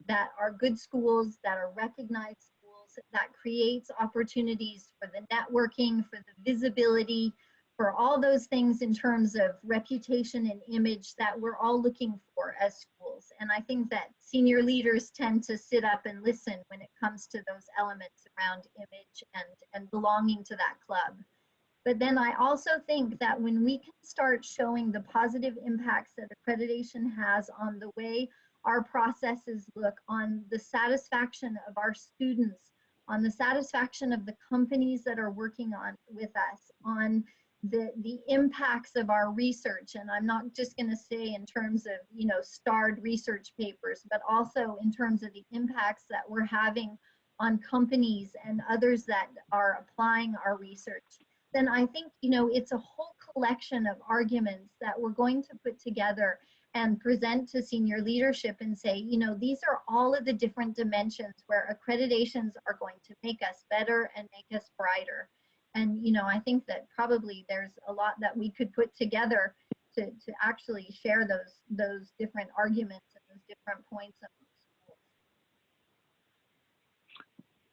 that are good schools, that are recognized schools, that creates opportunities for the networking, for the visibility, for all those things in terms of reputation and image that we're all looking for as schools. And I think that senior leaders tend to sit up and listen when it comes to those elements around image and belonging to that club. But then I also think that when we can start showing the positive impacts that accreditation has on the way our processes look, on the satisfaction of our students, on the satisfaction of the companies that are working on with us, on the impacts of our research, and I'm not just going to say in terms of starred research papers, but also in terms of the impacts that we're having on companies and others that are applying our research, then I think it's a whole collection of arguments that we're going to put together and present to senior leadership and say, these are all of the different dimensions where accreditations are going to make us better and make us brighter. And I think that probably there's a lot that we could put together to actually share those different arguments and those different points of schools.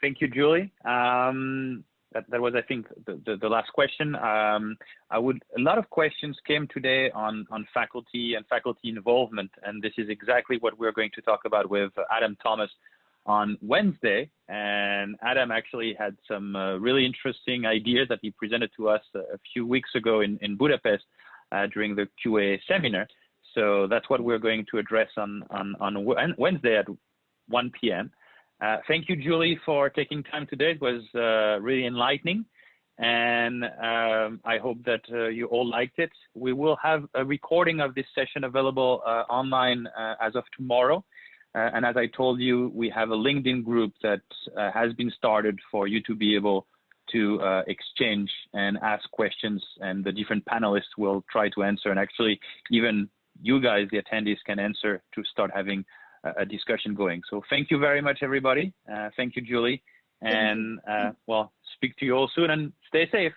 Thank you, Julie. That was, I think, the last question. A lot of questions came today on faculty and faculty involvement, and this is exactly what we're going to talk about with Adam Thomas on Wednesday. And Adam actually had some really interesting ideas that he presented to us a few weeks ago in Budapest during the QA seminar. So that's what we're going to address on Wednesday at 1 p.m. Thank you, Julie, for taking time today. It was really enlightening, and I hope that you all liked it. We will have a recording of this session available online as of tomorrow. And as I told you, we have a LinkedIn group that has been started for you to be able to exchange and ask questions, and the different panelists will try to answer. And actually, even you guys, the attendees, can answer to start having a discussion going. So thank you very much, everybody. Thank you, Julie. And well, speak to you all soon, and stay safe.